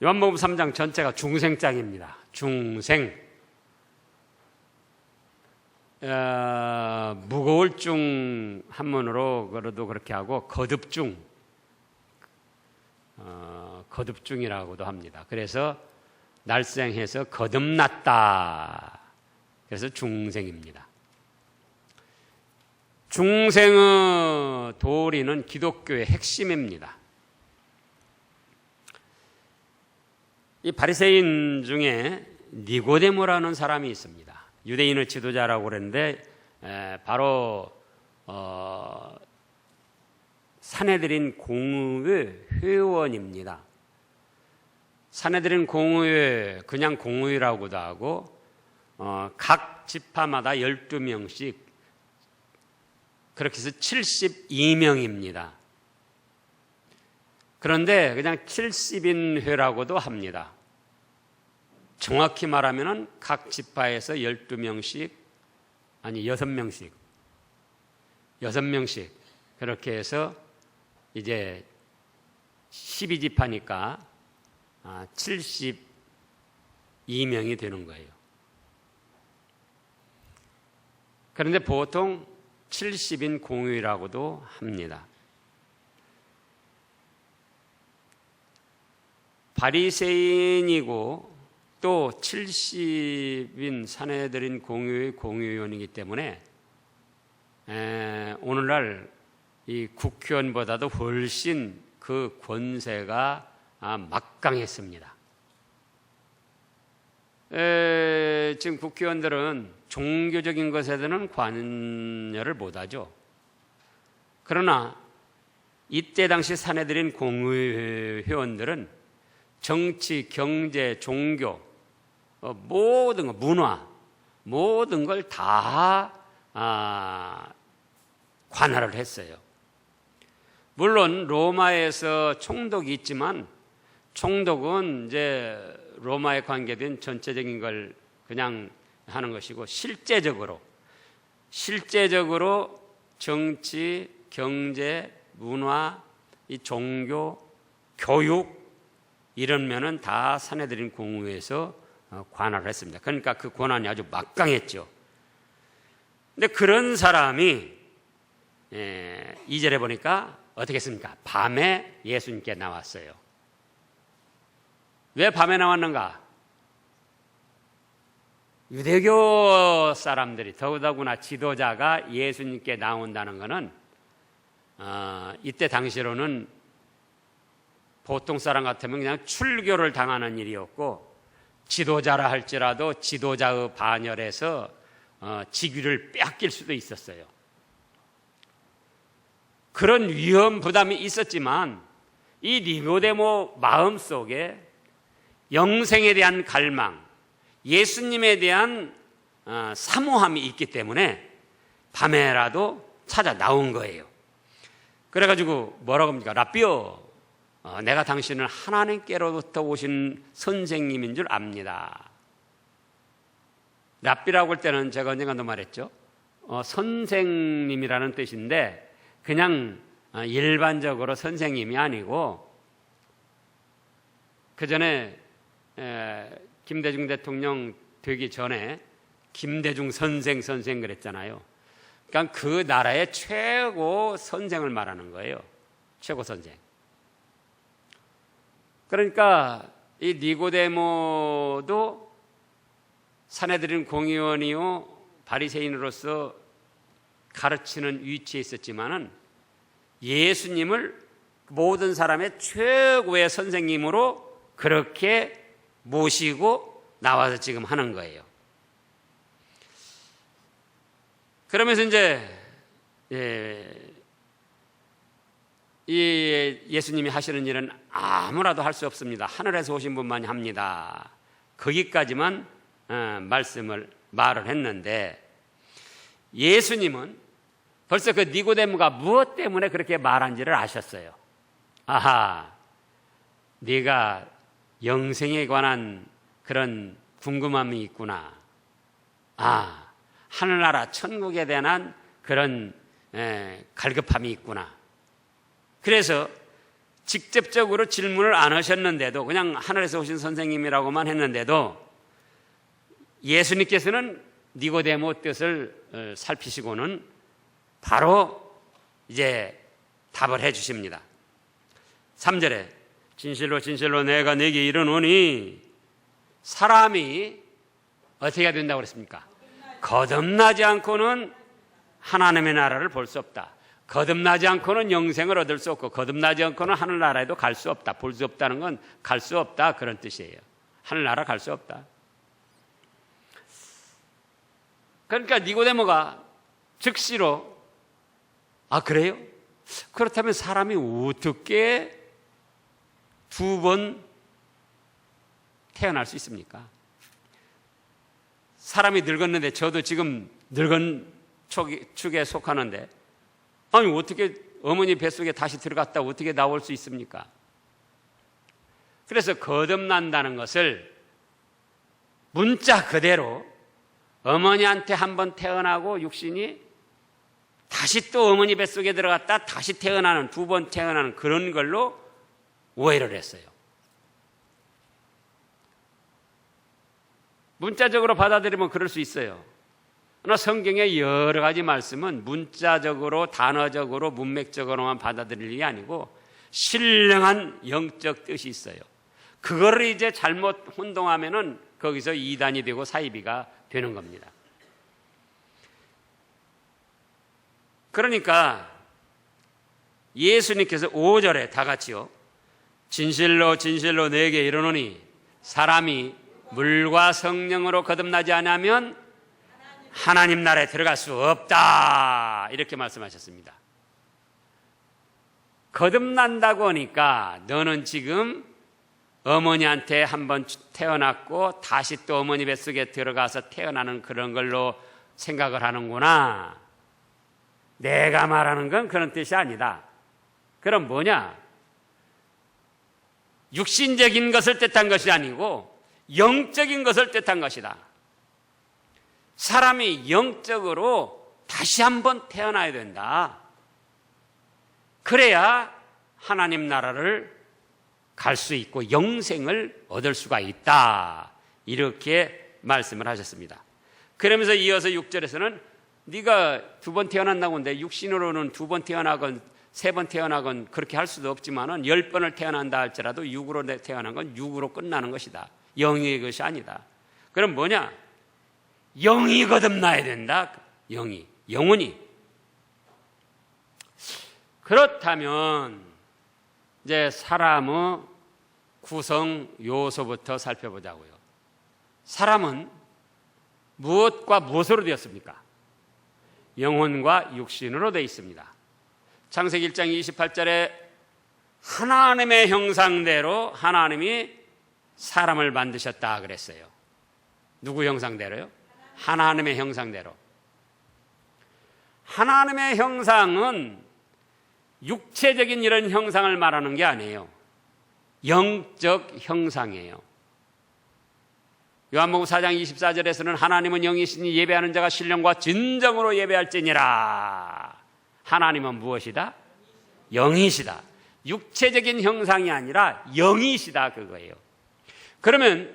요한복음 3장 전체가 중생장입니다. 중생. 무거울 중 한문으로 그래도 그렇게 하고 거듭중, 거듭중이라고도 합니다. 그래서 날생해서 거듭났다. 그래서 중생입니다. 중생의 도리는 기독교의 핵심입니다. 이 바리새인 중에 니고데모라는 사람이 있습니다. 유대인의 지도자라고 그랬는데 바로 산헤드린 공의회 회원입니다. 산헤드린 공의회, 그냥 공의회라고도 하고 각 지파마다 12명씩, 그렇게 해서 72명입니다. 그런데 그냥 70인 회라고도 합니다. 정확히 말하면 각 지파에서 12명씩, 아니 6명씩 그렇게 해서 이제 12지파니까 72명이 되는 거예요. 그런데 보통 70인 공의라고도 합니다. 바리새인이고 또 70인 산헤드린 공의회 공의원이기 때문에 오늘날 이 국회의원보다도 훨씬 그 권세가 막강했습니다. 지금 국회의원들은 종교적인 것에는 관여를 못하죠. 그러나 이때 당시 산헤드린 공의회 회원들은 정치, 경제, 종교, 모든 것, 문화, 모든 걸 다 관할을 했어요. 물론 로마에서 총독이 있지만 총독은 이제 로마에 관계된 전체적인 걸 그냥 하는 것이고, 실제적으로 정치, 경제, 문화, 이 종교, 교육 이런 면은 다 산헤드린 공의회에서 관할을 했습니다. 그러니까 그 권한이 아주 막강했죠. 근데 그런 사람이 2절에 보니까 어떻게 했습니까? 밤에 예수님께 나왔어요. 왜 밤에 나왔는가? 유대교 사람들이, 더더구나 지도자가 예수님께 나온다는 것은 이때 당시로는 보통 사람 같으면 그냥 출교를 당하는 일이었고, 지도자라 할지라도 지도자의 반열에서 직위를 빼앗길 수도 있었어요. 그런 위험 부담이 있었지만 이 니고데모 마음속에 영생에 대한 갈망, 예수님에 대한 사모함이 있기 때문에 밤에라도 찾아 나온 거예요. 그래가지고 뭐라고 합니까? 라삐요, 내가 당신은 하나님께로부터 오신 선생님인 줄 압니다. 랍비라고 할 때는 제가 언젠가도 말했죠. 선생님이라는 뜻인데 그냥 일반적으로 선생님이 아니고, 그 전에 김대중 대통령 되기 전에 김대중 선생 그랬잖아요. 그러니까 그 나라의 최고 선생을 말하는 거예요. 최고 선생. 그러니까 이 니고데모도 산헤드린 공의원이요 바리새인으로서 가르치는 위치에 있었지만은 예수님을 모든 사람의 최고의 선생님으로 그렇게 모시고 나와서 지금 하는 거예요. 그러면서 이제 이 예수님이 하시는 일은 아무나도 할 수 없습니다. 하늘에서 오신 분만이 합니다. 거기까지만 말을 했는데, 예수님은 벌써 그 니고데모가 무엇 때문에 그렇게 말한지를 아셨어요. 아하, 네가 영생에 관한 그런 궁금함이 있구나. 하늘나라 천국에 대한 그런 갈급함이 있구나. 그래서 직접적으로 질문을 안 하셨는데도 그냥 하늘에서 오신 선생님이라고만 했는데도 예수님께서는 니고데모 뜻을 살피시고는 바로 이제 답을 해 주십니다. 3절에 진실로 진실로 내가 네게 이르노니 사람이 어떻게 해야 된다고 그랬습니까? 거듭나지 않고는 하나님의 나라를 볼 수 없다. 거듭나지 않고는 영생을 얻을 수 없고 거듭나지 않고는 하늘나라에도 갈 수 없다. 볼 수 없다는 건 갈 수 없다 그런 뜻이에요. 하늘나라 갈 수 없다. 그러니까 니고데모가 즉시로 그래요? 그렇다면 사람이 어떻게 두 번 태어날 수 있습니까? 사람이 늙었는데 저도 지금 늙은 축에 속하는데 아니 어떻게 어머니 뱃속에 다시 들어갔다 어떻게 나올 수 있습니까? 그래서 거듭난다는 것을 문자 그대로 어머니한테 한번 태어나고 육신이 다시 또 어머니 뱃속에 들어갔다 다시 태어나는 두 번 태어나는 그런 걸로 오해를 했어요. 문자적으로 받아들이면 그럴 수 있어요. 그러나 성경의 여러 가지 말씀은 문자적으로 단어적으로 문맥적으로만 받아들일 게 아니고 신령한 영적 뜻이 있어요. 그거를 이제 잘못 혼동하면은 거기서 이단이 되고 사이비가 되는 겁니다. 그러니까 예수님께서 5절에 다 같이요. 진실로 진실로 내게 이르노니 사람이 물과 성령으로 거듭나지 않으면 하나님 나라에 들어갈 수 없다. 이렇게 말씀하셨습니다. 거듭난다고 하니까 너는 지금 어머니한테 한번 태어났고 다시 또 어머니 뱃속에 들어가서 태어나는 그런 걸로 생각을 하는구나. 내가 말하는 건 그런 뜻이 아니다. 그럼 뭐냐? 육신적인 것을 뜻한 것이 아니고 영적인 것을 뜻한 것이다. 사람이 영적으로 다시 한번 태어나야 된다. 그래야 하나님 나라를 갈 수 있고 영생을 얻을 수가 있다. 이렇게 말씀을 하셨습니다. 그러면서 이어서 6절에서는 네가 두 번 태어난다고 하는데 육신으로는 두 번 태어나건 세 번 태어나건 그렇게 할 수도 없지만은 10번을 태어난다 할지라도 육으로 태어난 건 육으로 끝나는 것이다. 영의 것이 아니다. 그럼 뭐냐? 영이 거듭나야 된다. 영혼이. 그렇다면 이제 사람의 구성 요소부터 살펴보자고요. 사람은 무엇과 무엇으로 되었습니까? 영혼과 육신으로 되어 있습니다. 창세기 1장 28절에 하나님의 형상대로 하나님이 사람을 만드셨다 그랬어요. 누구 형상대로요? 하나님의 형상대로. 하나님의 형상은 육체적인 이런 형상을 말하는 게 아니에요. 영적 형상이에요. 요한복음 4장 24절에서는 하나님은 영이시니 예배하는 자가 신령과 진정으로 예배할지니라. 하나님은 무엇이다? 영이시다. 육체적인 형상이 아니라 영이시다 그거예요. 그러면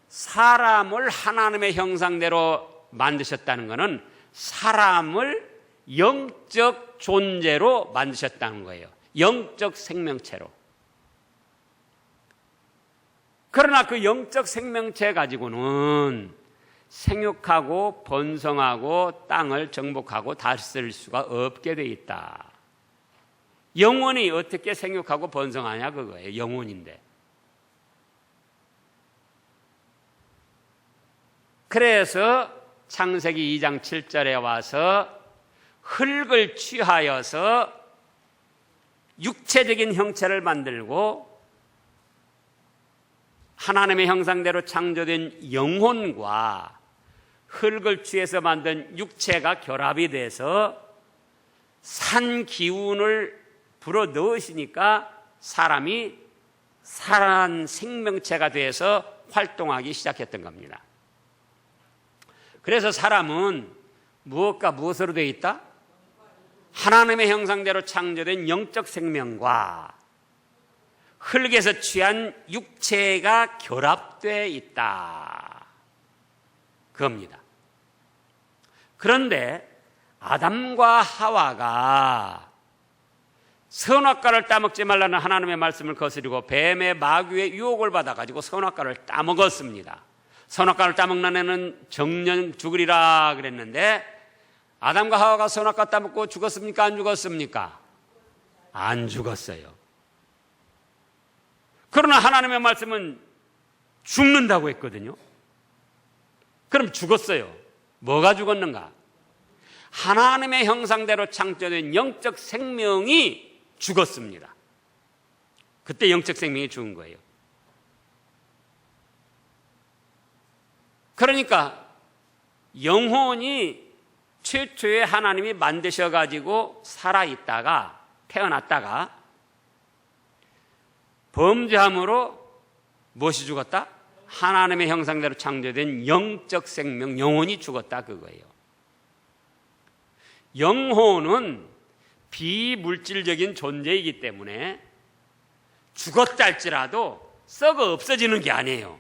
사람을 하나님의 형상대로 만드셨다는 것은 사람을 영적 존재로 만드셨다는 거예요. 영적 생명체로. 그러나 그 영적 생명체 가지고는 생육하고 번성하고 땅을 정복하고 다스릴 수가 없게 돼 있다. 영혼이 어떻게 생육하고 번성하냐 그거예요. 영혼인데. 그래서 창세기 2장 7절에 와서 흙을 취하여서 육체적인 형체를 만들고 하나님의 형상대로 창조된 영혼과 흙을 취해서 만든 육체가 결합이 돼서 산 기운을 불어 넣으시니까 사람이 살아난 생명체가 돼서 활동하기 시작했던 겁니다. 그래서 사람은 무엇과 무엇으로 되어 있다? 하나님의 형상대로 창조된 영적 생명과 흙에서 취한 육체가 결합되어 있다. 그겁니다. 그런데 아담과 하와가 선악과를 따먹지 말라는 하나님의 말씀을 거스리고 뱀의 마귀의 유혹을 받아가지고 선악과를 따먹었습니다. 선악과를 따먹는 애는 정령 죽으리라 그랬는데 아담과 하와가 선악과 따먹고 죽었습니까? 안 죽었습니까? 안 죽었어요. 그러나 하나님의 말씀은 죽는다고 했거든요. 그럼 죽었어요. 뭐가 죽었는가? 하나님의 형상대로 창조된 영적 생명이 죽었습니다. 그때 영적 생명이 죽은 거예요. 그러니까 영혼이 최초에 하나님이 만드셔가지고 살아있다가 태어났다가 범죄함으로 무엇이 죽었다? 하나님의 형상대로 창조된 영적 생명, 영혼이 죽었다 그거예요. 영혼은 비물질적인 존재이기 때문에 죽었다 할지라도 썩어 없어지는 게 아니에요.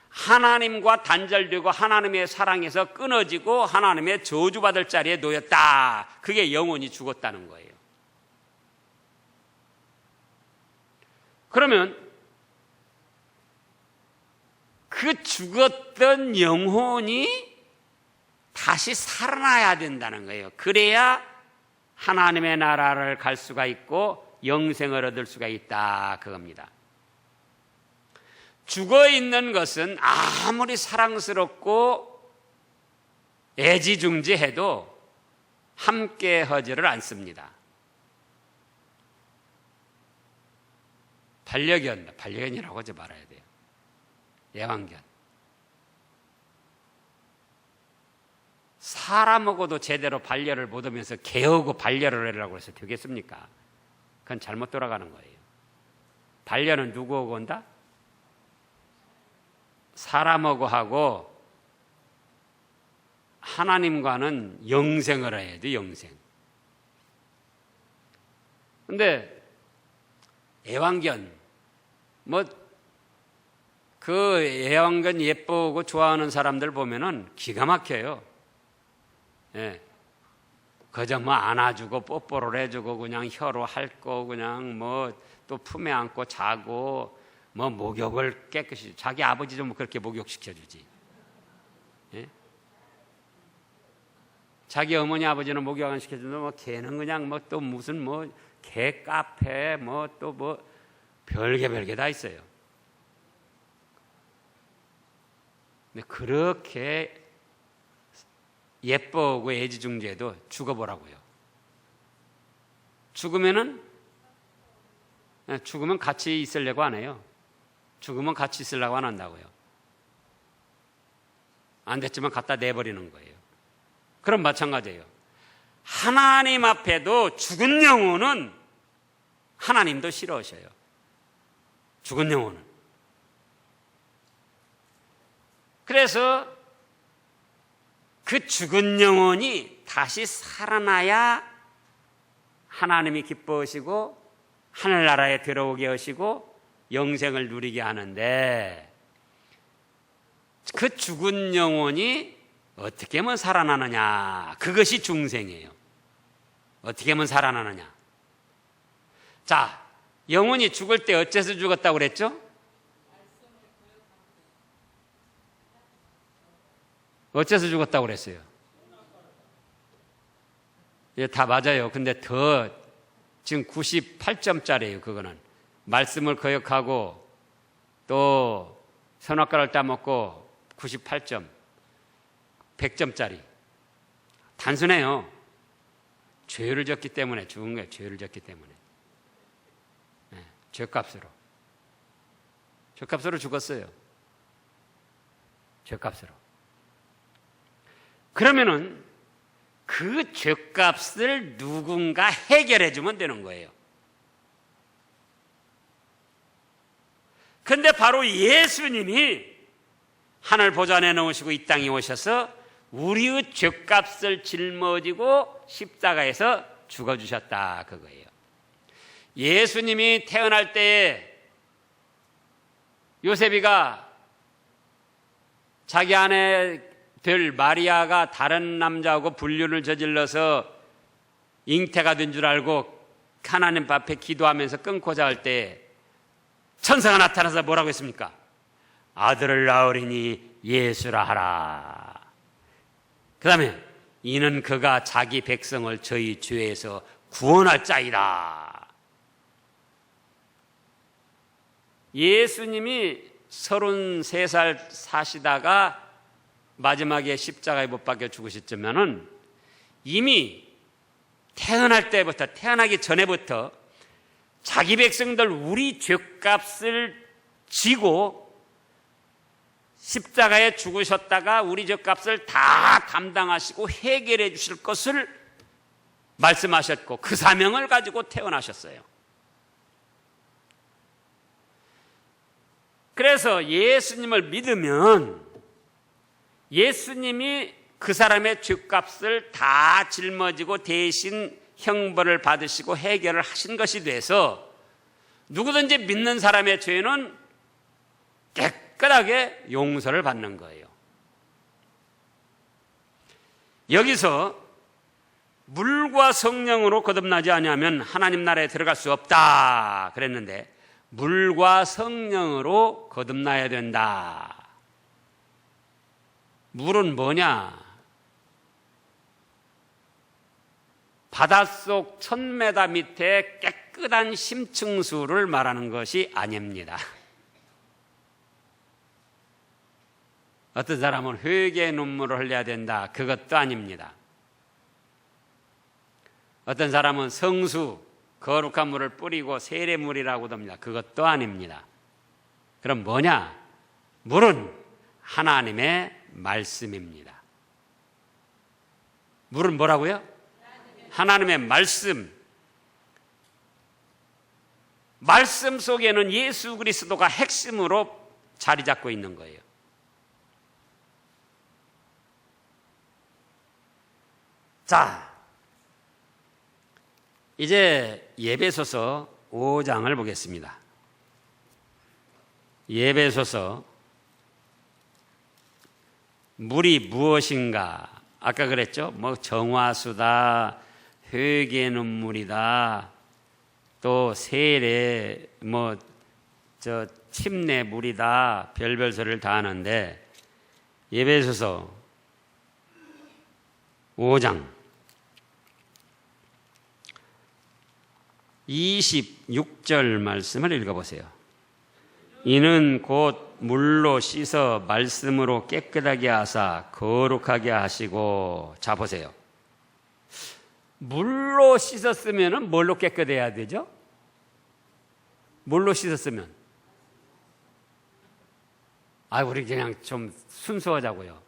하나님과 단절되고 하나님의 사랑에서 끊어지고 하나님의 저주받을 자리에 놓였다. 그게 영혼이 죽었다는 거예요. 그러면 그 죽었던 영혼이 다시 살아나야 된다는 거예요. 그래야 하나님의 나라를 갈 수가 있고 영생을 얻을 수가 있다 그겁니다. 죽어있는 것은 아무리 사랑스럽고 애지중지해도 함께 하지를 않습니다. 반려견이라고 하지 말아야 돼요. 애완견. 사람하고도 제대로 반려를 못하면서 개하고 반려를 하려고 해서 되겠습니까? 그건 잘못 돌아가는 거예요. 반려는 누구하고 온다? 사람하고 하고 하나님과는 영생을 해야 돼, 영생. 근데 애완견, 그 애완견 예쁘고 좋아하는 사람들 보면은 기가 막혀요. 예. 그저 안아주고 뽀뽀를 해주고 그냥 혀로 핥고 그냥 또 품에 안고 자고 목욕을 깨끗이 자기 아버지 좀 그렇게 목욕시켜주지. 예? 자기 어머니 아버지는 목욕 안 시켜주는데 걔는 그냥 또 무슨 개 카페 별게 다 있어요. 근데 그렇게 예뻐하고 애지중지해도 죽어보라고요. 죽으면 같이 있으려고 안 해요. 죽으면 같이 있으려고 안 한다고요. 안 됐지만 갖다 내버리는 거예요. 그럼 마찬가지예요. 하나님 앞에도 죽은 영혼은 하나님도 싫어하셔요. 죽은 영혼은. 그래서 그 죽은 영혼이 다시 살아나야 하나님이 기뻐하시고 하늘나라에 들어오게 하시고 영생을 누리게 하는데 그 죽은 영혼이 어떻게 하면 살아나느냐? 그것이 중생이에요. 어떻게 하면 살아나느냐? 자, 영혼이 죽을 때 어째서 죽었다고 그랬죠? 어째서 죽었다고 그랬어요? 예, 다 맞아요. 근데 지금 98점짜리예요. 그거는 말씀을 거역하고 또 선악과를 따먹고 98점, 100점짜리. 단순해요. 죄를 졌기 때문에 죽은 거예요. 죄를 졌기 때문에. 네, 죄값으로 죽었어요. 죄값으로. 그러면은 그 죄값을 누군가 해결해 주면 되는 거예요. 근데 바로 예수님이 하늘 보좌에 넣으시고 이 땅에 오셔서 우리의 죄값을 짊어지고 십자가에서 죽어주셨다 그거예요. 예수님이 태어날 때에 요셉이가 자기 아내 될 마리아가 다른 남자하고 불륜을 저질러서 잉태가 된 줄 알고 하나님 앞에 기도하면서 끊고자 할 때 천사가 나타나서 뭐라고 했습니까? 아들을 낳으리니 예수라 하라. 그 다음에 이는 그가 자기 백성을 저희 죄에서 구원할 자이다. 예수님이 33살 사시다가 마지막에 십자가에 못 박혀 죽으셨지만은 이미 태어날 때부터, 태어나기 전에부터 자기 백성들 우리 죄값을 지고 십자가에 죽으셨다가 우리 죄값을 다 감당하시고 해결해 주실 것을 말씀하셨고 그 사명을 가지고 태어나셨어요. 그래서 예수님을 믿으면 예수님이 그 사람의 죄값을 다 짊어지고 대신 형벌을 받으시고 해결을 하신 것이 돼서 누구든지 믿는 사람의 죄는 깨끗하게 용서를 받는 거예요. 여기서 물과 성령으로 거듭나지 아니하면 하나님 나라에 들어갈 수 없다 그랬는데 물과 성령으로 거듭나야 된다. 물은 뭐냐? 바닷속 1000m 밑에 깨끗한 심층수를 말하는 것이 아닙니다. 어떤 사람은 회개의 눈물을 흘려야 된다. 그것도 아닙니다. 어떤 사람은 성수, 거룩한 물을 뿌리고 세례물이라고도 합니다. 그것도 아닙니다. 그럼 뭐냐? 물은 하나님의 말씀입니다. 물은 뭐라고요? 하나님의 말씀. 말씀 속에는 예수 그리스도가 핵심으로 자리 잡고 있는 거예요. 자, 이제 에베소서 5장을 보겠습니다. 에베소서 물이 무엇인가? 아까 그랬죠? 뭐 정화수다, 회개 눈물이다, 또 세례, 침례 물이다, 별별 소리를 다 하는데 에베소서 5장 26절 말씀을 읽어보세요. 이는 곧 물로 씻어 말씀으로 깨끗하게 하사 거룩하게 하시고. 자 보세요. 물로 씻었으면 뭘로 깨끗해야 되죠? 물로 씻었으면 우리 그냥 좀 순수하자고요.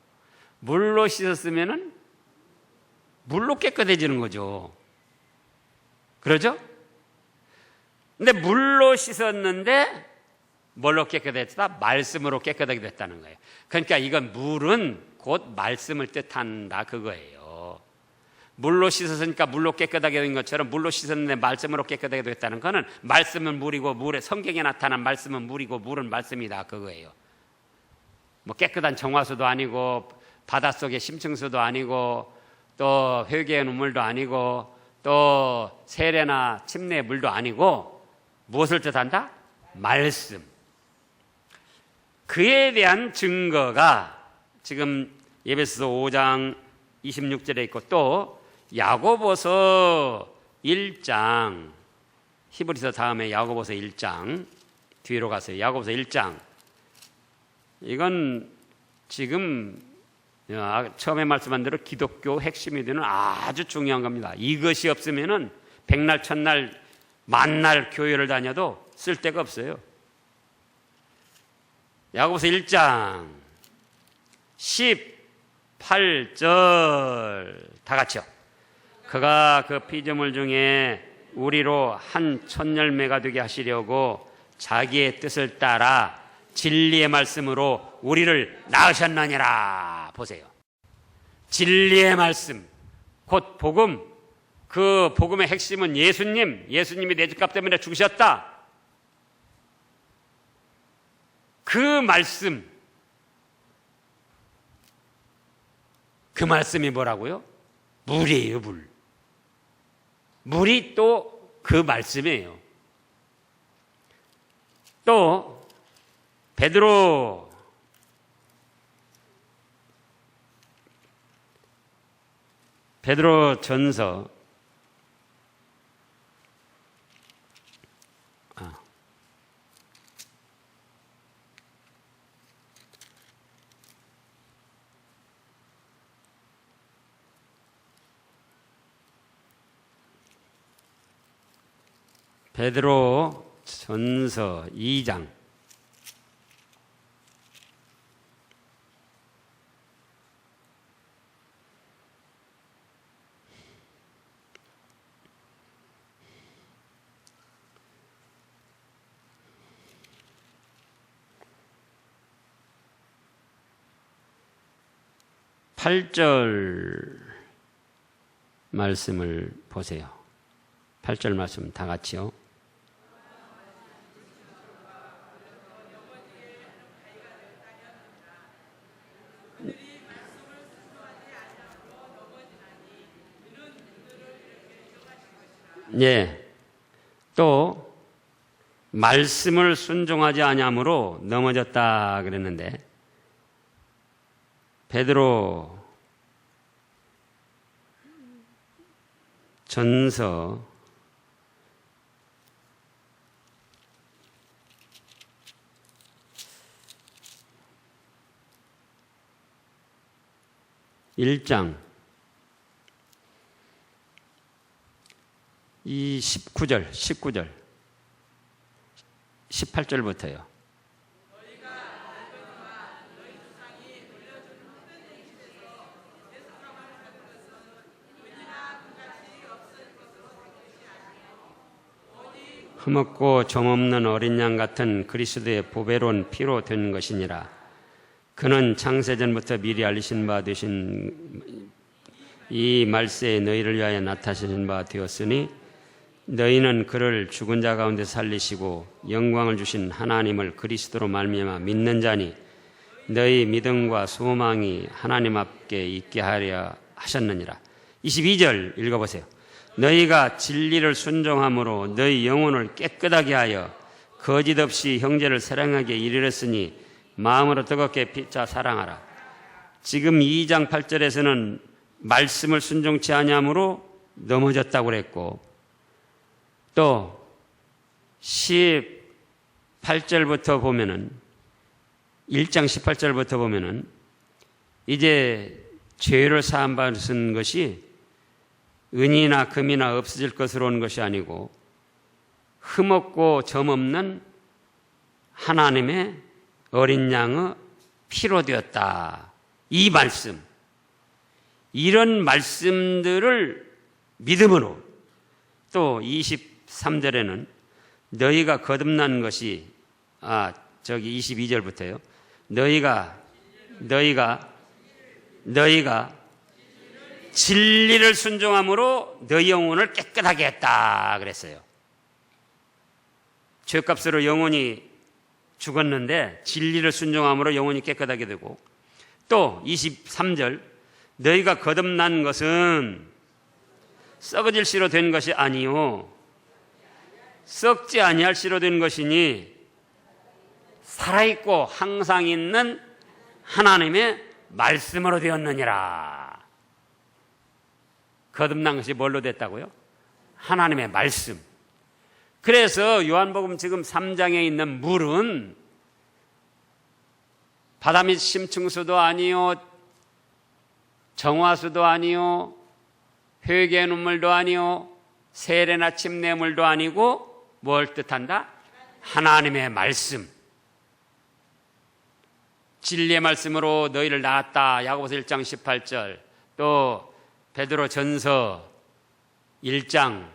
물로 씻었으면 물로 깨끗해지는 거죠. 그러죠? 근데 물로 씻었는데 뭘로 깨끗해졌다? 말씀으로 깨끗하게 됐다는 거예요. 그러니까 이건 물은 곧 말씀을 뜻한다 그거예요. 물로 씻었으니까 물로 깨끗하게 된 것처럼 물로 씻었는데 말씀으로 깨끗하게 됐다는 거는 말씀은 물이고 물에 성경에 나타난 말씀은 물이고 물은 말씀이다 그거예요. 뭐 깨끗한 정화수도 아니고 바닷속의 심층수도 아니고 또 회개의 눈물도 아니고 또 세례나 침례의 물도 아니고 무엇을 뜻한다? 말씀. 그에 대한 증거가 지금 에베소서 5장 26절에 있고 또 야고보서 1장, 히브리서 다음에 야고보서 1장 뒤로 가세요. 야고보서 1장. 이건 지금 처음에 말씀한 대로 기독교 핵심이 되는 아주 중요한 겁니다. 이것이 없으면은 백날 천날 만날 교회를 다녀도 쓸데가 없어요. 야고보서 1장 18절 다 같이요. 그가 그 피조물 중에 우리로 한 첫 열매가 되게 하시려고 자기의 뜻을 따라 진리의 말씀으로 우리를 낳으셨느니라. 보세요. 진리의 말씀, 곧 복음, 그 복음의 핵심은 예수님이 내 죄값 때문에 죽으셨다. 그 말씀이 뭐라고요? 물이에요, 물. 물이 또 그 말씀이에요. 또 베드로 전서 2장 8절 말씀을 보세요. 8절 말씀 다 같이요. 예. 또 말씀을 순종하지 아니함으로 넘어졌다 그랬는데 베드로 전서 1장 이 19절 18절부터요. 흠없고 점없는 어린 양 같은 그리스도의 보배로운 피로 된 것이니라. 그는 창세전부터 미리 알리신 바 되신 이 말세에 너희를 위하여 나타내신 바 되었으니 너희는 그를 죽은 자 가운데 살리시고 영광을 주신 하나님을 그리스도로 말미암아 믿는 자니 너희 믿음과 소망이 하나님 앞에 있게 하려 하셨느니라. 22절 읽어보세요. 너희가 진리를 순종함으로 너희 영혼을 깨끗하게 하여 거짓 없이 형제를 사랑하게 이르렀으니 마음으로 뜨겁게 피차 사랑하라. 지금 2장 8절에서는 말씀을 순종치 아니함으로 넘어졌다고 그랬고 또 18절부터 보면은 1장 18절부터 보면은 이제 죄를 사함 받은 것이 은이나 금이나 없어질 것으로 온 것이 아니고 흠없고 점없는 하나님의 어린 양의 피로 되었다. 이 말씀, 이런 말씀들을 믿음으로 또 23절에는 너희가 거듭난 것이 22절부터요. 너희가 진리를 순종함으로 너희 영혼을 깨끗하게 했다 그랬어요. 죄값으로 영혼이 죽었는데 진리를 순종함으로 영혼이 깨끗하게 되고 또 23절 너희가 거듭난 것은 썩어질 씨로 된 것이 아니요 썩지 아니할 씨로 된 것이니 살아있고 항상 있는 하나님의 말씀으로 되었느니라. 거듭난 것이 뭘로 됐다고요? 하나님의 말씀. 그래서 요한복음 지금 3장에 있는 물은 바다 밑 심층수도 아니요 정화수도 아니요 회개의 눈물도 아니요 세례나 침례물도 아니고 뭘 뜻한다? 하나님의 말씀. 진리의 말씀으로 너희를 낳았다. 야고보서 1장 18절. 또 베드로 전서 1장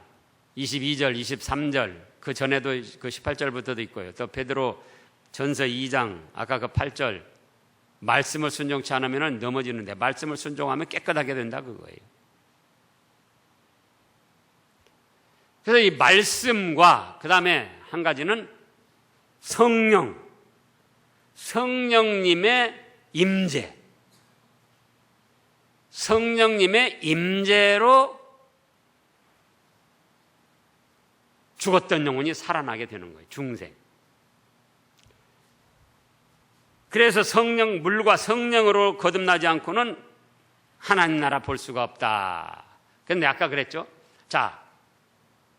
22절 23절 그 전에도 그 18절부터도 있고요. 또 베드로 전서 2장 아까 그 8절 말씀을 순종치 않으면 넘어지는데 말씀을 순종하면 깨끗하게 된다 그거예요. 그래서 이 말씀과 그 다음에 한 가지는 성령님의 임재, 성령님의 임재로 죽었던 영혼이 살아나게 되는 거예요. 중생. 그래서 물과 성령으로 거듭나지 않고는 하나님 나라 볼 수가 없다. 그런데 아까 그랬죠. 자,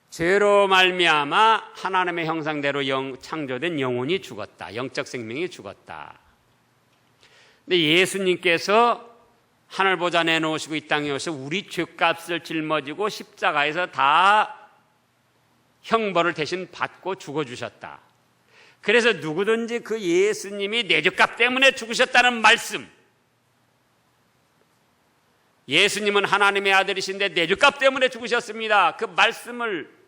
죄로 말미암아 하나님의 형상대로 창조된 영혼이 죽었다. 영적 생명이 죽었다. 근데 예수님께서 하늘 보좌 내놓으시고 이 땅에 오셔서 우리 죄값을 짊어지고 십자가에서 다 형벌을 대신 받고 죽어주셨다. 그래서 누구든지 그 예수님이 내 죄값 때문에 죽으셨다는 말씀, 예수님은 하나님의 아들이신데 내 죄값 때문에 죽으셨습니다. 그 말씀을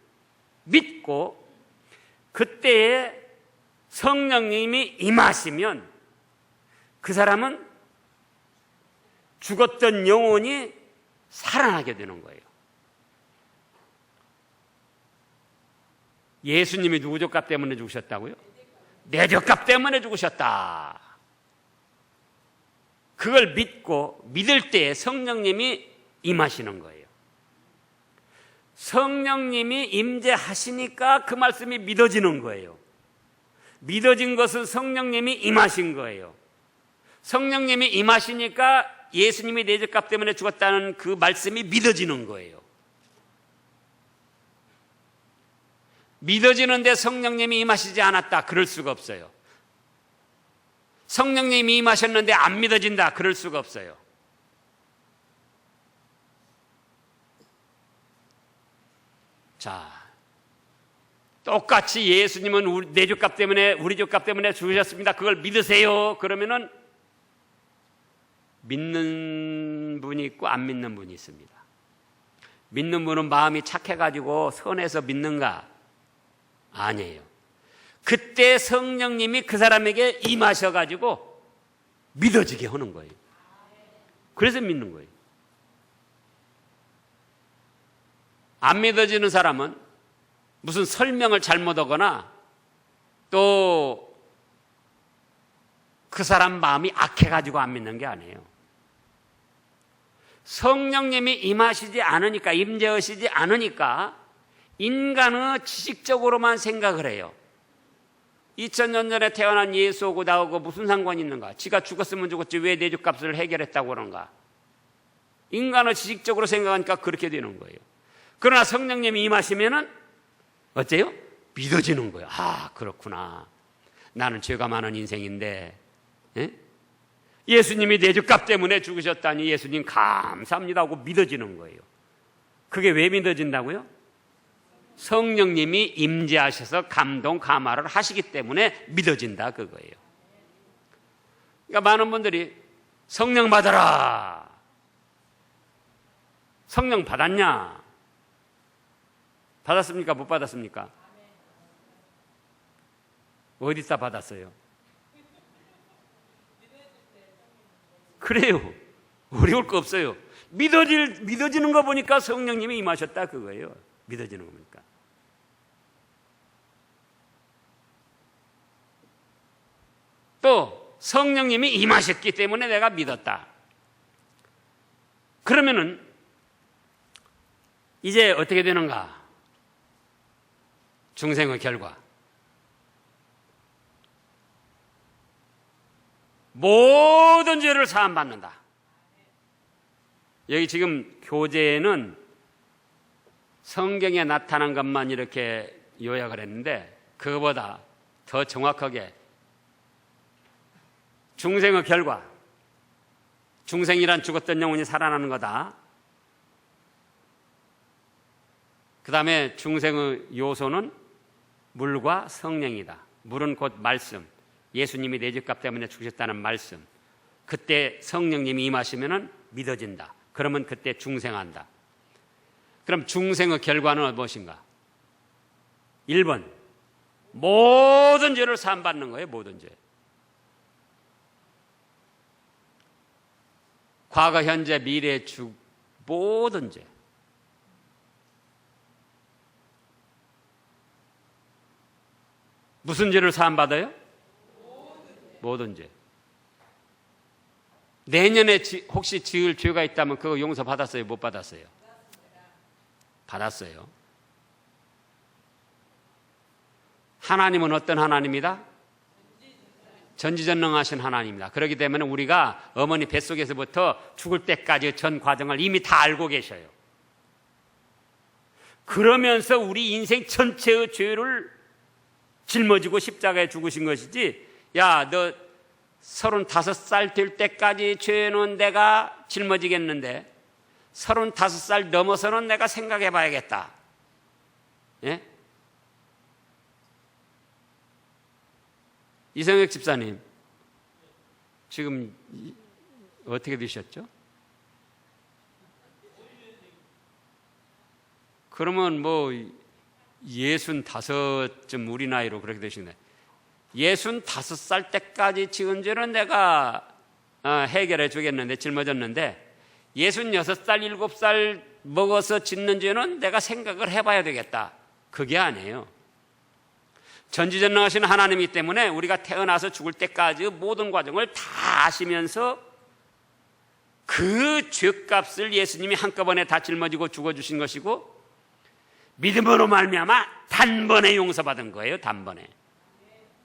믿고 그때에 성령님이 임하시면 그 사람은 죽었던 영혼이 살아나게 되는 거예요. 예수님이 누구 죄값 때문에 죽으셨다고요? 내 죄값 때문에 죽으셨다. 그걸 믿을 때 성령님이 임하시는 거예요. 성령님이 임재하시니까 그 말씀이 믿어지는 거예요. 믿어진 것은 성령님이 임하신 거예요. 성령님이 임하시니까 예수님이 내 죄값 때문에 죽었다는 그 말씀이 믿어지는 거예요. 믿어지는데 성령님이 임하시지 않았다. 그럴 수가 없어요. 성령님이 임하셨는데 안 믿어진다. 그럴 수가 없어요. 자, 똑같이 예수님은 내 죄값 때문에, 우리 죄값 때문에 죽으셨습니다. 그걸 믿으세요. 그러면은 믿는 분이 있고 안 믿는 분이 있습니다. 믿는 분은 마음이 착해가지고 선해서 믿는가? 아니에요. 그때 성령님이 그 사람에게 임하셔가지고 믿어지게 하는 거예요. 그래서 믿는 거예요. 안 믿어지는 사람은 무슨 설명을 잘못하거나 또 그 사람 마음이 악해가지고 안 믿는 게 아니에요. 성령님이 임하시지 않으니까, 임재하시지 않으니까 인간은 지식적으로만 생각을 해요. 2000년 전에 태어난 예수하고 나하고 무슨 상관이 있는가? 지가 죽었으면 죽었지 왜 내 죄값을 해결했다고 그런가? 인간은 지식적으로 생각하니까 그렇게 되는 거예요. 그러나 성령님이 임하시면은 어째요? 믿어지는 거예요. 아, 그렇구나. 나는 죄가 많은 인생인데 예수님이 내 죄값 때문에 죽으셨다니 예수님 감사합니다 하고 믿어지는 거예요. 그게 왜 믿어진다고요? 성령님이 임재하셔서 감동, 감화를 하시기 때문에 믿어진다 그거예요. 그러니까 많은 분들이 성령 받아라. 성령 받았냐? 받았습니까? 못 받았습니까? 어디서 받았어요? 그래요. 어려울 거 없어요. 믿어지는 거 보니까 성령님이 임하셨다 그거예요. 믿어지는 거 보니까. 또 성령님이 임하셨기 때문에 내가 믿었다. 그러면은 이제 어떻게 되는가? 중생의 결과. 모든 죄를 사함받는다. 여기 지금 교재에는 성경에 나타난 것만 이렇게 요약을 했는데 그거보다 더 정확하게 중생의 결과, 중생이란 죽었던 영혼이 살아나는 거다. 그 다음에 중생의 요소는 물과 성령이다. 물은 곧 말씀, 예수님이 내 죄값 때문에 죽으셨다는 말씀. 그때 성령님이 임하시면 믿어진다. 그러면 그때 중생한다. 그럼 중생의 결과는 무엇인가? 1번, 모든 죄를 사함받는 거예요. 모든 죄. 과거, 현재, 미래, 모든 죄. 무슨 죄를 사함받아요? 모든 죄. 내년에 혹시 지을 죄가 있다면 그거 용서받았어요? 못 받았어요? 받았어요. 하나님은 어떤 하나님이다? 전지전능하신 하나님입니다. 그렇기 때문에 우리가 어머니 뱃속에서부터 죽을 때까지 전 과정을 이미 다 알고 계셔요. 그러면서 우리 인생 전체의 죄를 짊어지고 십자가에 죽으신 것이지, 야, 너 35살 될 때까지 죄는 내가 짊어지겠는데 35살 넘어서는 내가 생각해 봐야겠다. 예? 이성혁 집사님, 지금 어떻게 되셨죠? 그러면 뭐 65쯤 우리 나이로 그렇게 되시네. 65살 때까지 지은 죄는 내가 해결해 주겠는데, 짊어졌는데 66살, 7살 먹어서 짓는 죄는 내가 생각을 해봐야 되겠다. 그게 아니에요. 전지전능하신 하나님이기 때문에 우리가 태어나서 죽을 때까지 모든 과정을 다 아시면서 그 죄값을 예수님이 한꺼번에 다 짊어지고 죽어주신 것이고, 믿음으로 말미암아 단번에 용서받은 거예요. 단번에.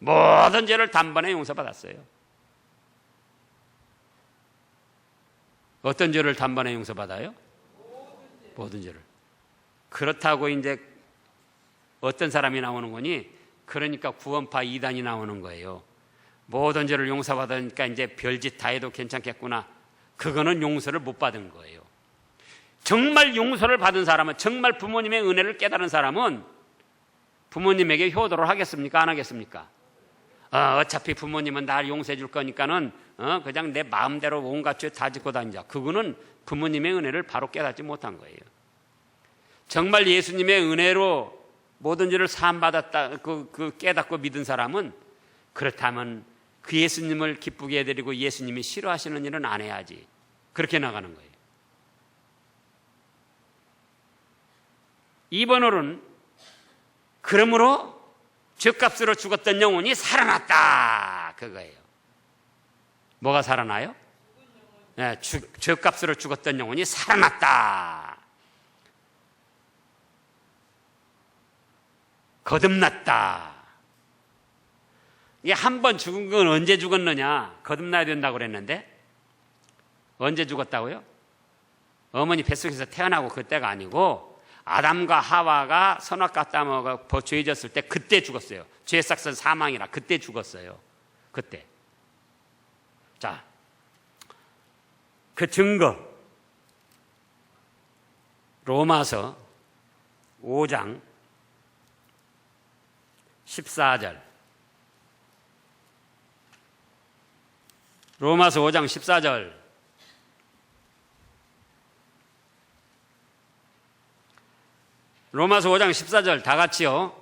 모든 죄를 단번에 용서받았어요. 어떤 죄를 단번에 용서받아요? 모든 죄를. 그렇다고 이제 어떤 사람이 나오는 거니? 그러니까 구원파 이단이 나오는 거예요. 모든 죄를 용서받으니까 이제 별짓 다 해도 괜찮겠구나. 그거는 용서를 못 받은 거예요. 정말 용서를 받은 사람은, 정말 부모님의 은혜를 깨달은 사람은 부모님에게 효도를 하겠습니까? 안 하겠습니까? 어차피 부모님은 날 용서해 줄 거니까는 그냥 내 마음대로 온갖 죄 다 짓고 다니자. 그거는 부모님의 은혜를 바로 깨닫지 못한 거예요. 정말 예수님의 은혜로 모든 죄를 사함받았다, 그 깨닫고 믿은 사람은, 그렇다면 그 예수님을 기쁘게 해드리고 예수님이 싫어하시는 일은 안 해야지. 그렇게 나가는 거예요. 2번으로는 그러므로 죄값으로 죽었던 영혼이 살아났다, 그거예요. 뭐가 살아나요? 네, 죄값으로 죽었던 영혼이 살아났다, 거듭났다. 이게 한 번 죽은 건 언제 죽었느냐? 거듭나야 된다고 그랬는데 언제 죽었다고요? 어머니 뱃속에서 태어나고 그때가 아니고 아담과 하와가 선악과 따먹어 죄졌을 때 그때 죽었어요. 죄삭선 사망이라 그때 죽었어요. 그때. 자, 그 증거 로마서 5장 14절. 로마서 5장 14절. 로마서 5장 14절 다 같이요.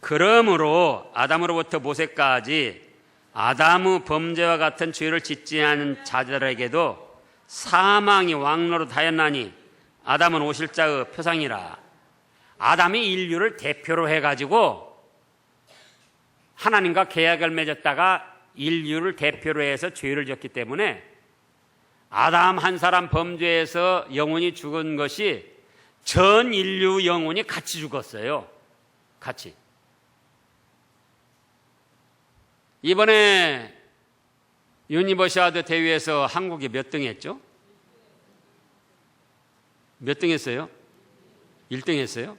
그러므로 아담으로부터 모세까지 아담의 범죄와 같은 죄를 짓지 않은 자들에게도 사망이 왕노릇하였나니 아담은 오실자의 표상이라. 아담이 인류를 대표로 해가지고 하나님과 계약을 맺었다가 인류를 대표로 해서 죄를 졌기 때문에 아담 한 사람 범죄에서 영혼이 죽은 것이 전 인류 영혼이 같이 죽었어요. 같이. 이번에 유니버시아드 대회에서 한국이 몇 등 했죠? 몇 등 했어요? 1등 했어요?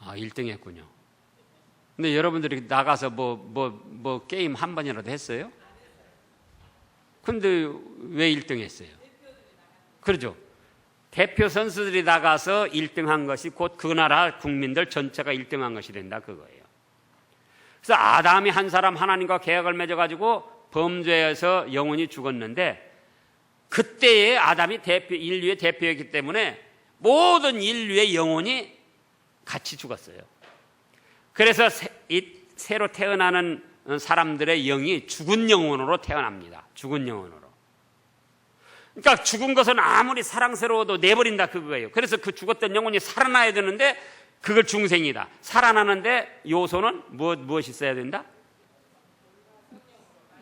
1등 했군요. 근데 여러분들이 나가서 뭐 게임 한 번이라도 했어요? 근데 왜 1등 했어요? 그렇죠. 대표 선수들이 나가서 1등 한 것이 곧 그 나라 국민들 전체가 1등 한 것이 된다, 그거예요. 그래서 아담이 한 사람 하나님과 계약을 맺어가지고 범죄에서 영혼이 죽었는데, 그때의 아담이 인류의 대표였기 때문에 모든 인류의 영혼이 같이 죽었어요. 그래서 새로 태어나는 사람들의 영이 죽은 영혼으로 태어납니다. 죽은 영혼으로. 그러니까 죽은 것은 아무리 사랑스러워도 내버린다, 그거예요. 그래서 그 죽었던 영혼이 살아나야 되는데 그걸 중생이다. 살아나는데 요소는 무엇이 있어야 된다?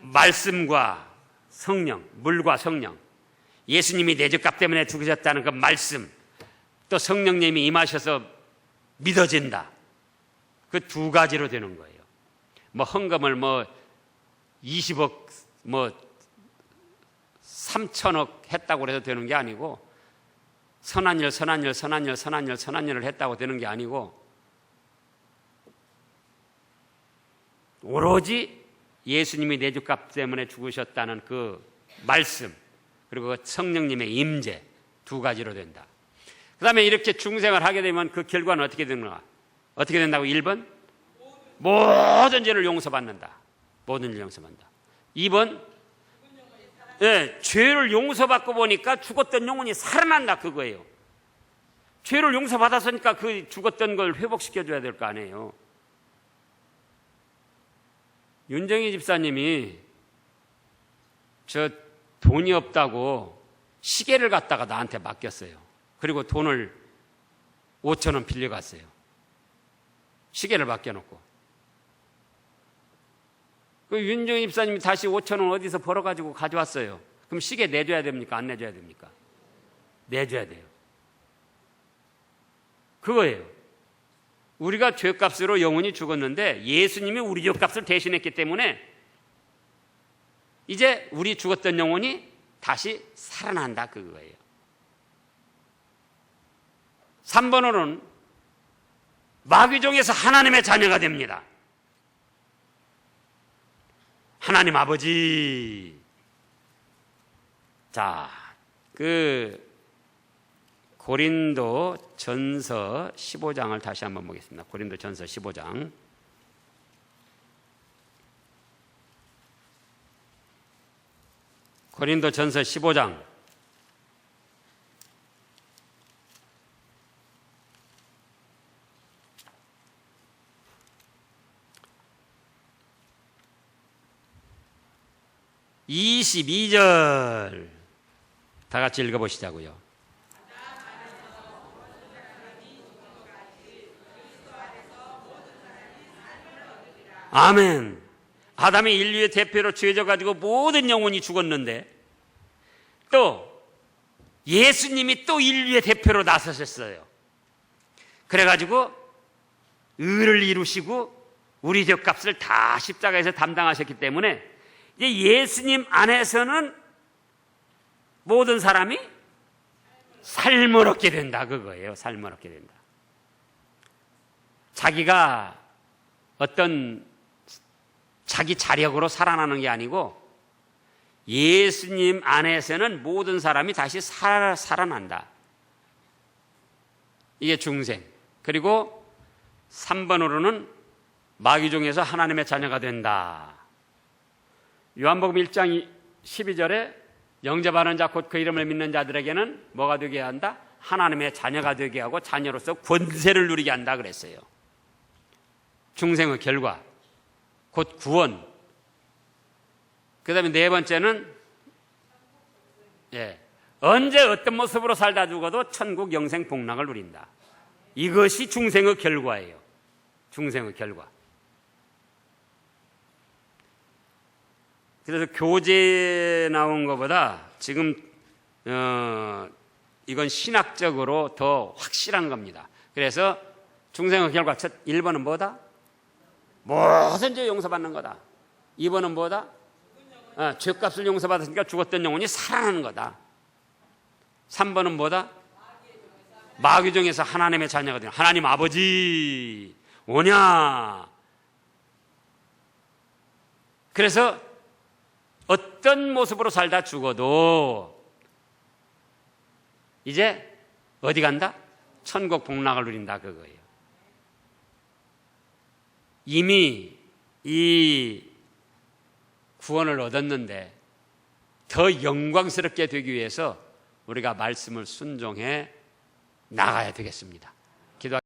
말씀과 성령, 물과 성령. 예수님이 내 죄값 때문에 죽으셨다는 그 말씀, 또 성령님이 임하셔서 믿어진다. 그 두 가지로 되는 거예요. 뭐 헌금을 20억 3천억 했다고 해서 되는 게 아니고, 선한 일을 했다고 되는 게 아니고, 오로지 예수님이 내 죄값 때문에 죽으셨다는 그 말씀, 그리고 그 성령님의 임재, 두 가지로 된다. 그 다음에 이렇게 중생을 하게 되면 그 결과는 어떻게 되는가? 어떻게 된다고? 1번, 모든 죄를 용서받는다. 모든 죄를 용서받는다. 2번, 죄를 용서받고 보니까 죽었던 영혼이 살아난다, 그거예요. 죄를 용서받았으니까 그 죽었던 걸 회복시켜줘야 될 거 아니에요. 윤정희 집사님이 저 돈이 없다고 시계를 갖다가 나한테 맡겼어요. 그리고 돈을 5천 원 빌려갔어요. 시계를 맡겨놓고. 그 윤정희 집사님이 다시 5천 원 어디서 벌어가지고 가져왔어요. 그럼 시계 내줘야 됩니까? 안 내줘야 됩니까? 내줘야 돼요. 그거예요. 우리가 죄값으로 영혼이 죽었는데 예수님이 우리 죄값을 대신했기 때문에 이제 우리 죽었던 영혼이 다시 살아난다, 그거예요. 3번으로는 마귀종에서 하나님의 자녀가 됩니다. 하나님 아버지. 자, 고린도 전서 15장을 다시 한번 보겠습니다. 고린도 전서 15장. 고린도 전서 15장. (22절) 다 같이 읽어보시자고요. 아멘. 아담이 인류의 대표로 죄져가지고 모든 영혼이 죽었는데 또 예수님이 또 인류의 대표로 나서셨어요. 그래가지고 의를 이루시고 우리 죄값을 다 십자가에서 담당하셨기 때문에 이제 예수님 안에서는 모든 사람이 삶을 얻게 된다, 그거예요. 삶을 얻게 된다. 자기가 어떤 자기 자력으로 살아나는 게 아니고 예수님 안에서는 모든 사람이 다시 살아난다. 이게 중생. 그리고 3번으로는 마귀종에서 하나님의 자녀가 된다. 요한복음 1장 12절에 영접하는 자 곧 그 이름을 믿는 자들에게는 뭐가 되게 한다? 하나님의 자녀가 되게 하고 자녀로서 권세를 누리게 한다 그랬어요. 중생의 결과, 곧 구원. 그 다음에 네 번째는 언제 어떤 모습으로 살다 죽어도 천국 영생 복락을 누린다. 이것이 중생의 결과예요. 중생의 결과. 그래서 교재 나온 것보다 지금 이건 신학적으로 더 확실한 겁니다. 그래서 중생의 결과 첫 1번은 뭐다? 모든 죄 용서받는 거다. 2번은 뭐다? 죄값을 용서받았으니까 죽었던 영혼이 살아나는 거다. 3번은 뭐다? 마귀종에서 하나님의 자녀가 되는 하나님 아버지 오냐. 그래서 어떤 모습으로 살다 죽어도 이제 어디 간다? 천국 복락을 누린다, 그거예요. 이미 이 구원을 얻었는데 더 영광스럽게 되기 위해서 우리가 말씀을 순종해 나가야 되겠습니다.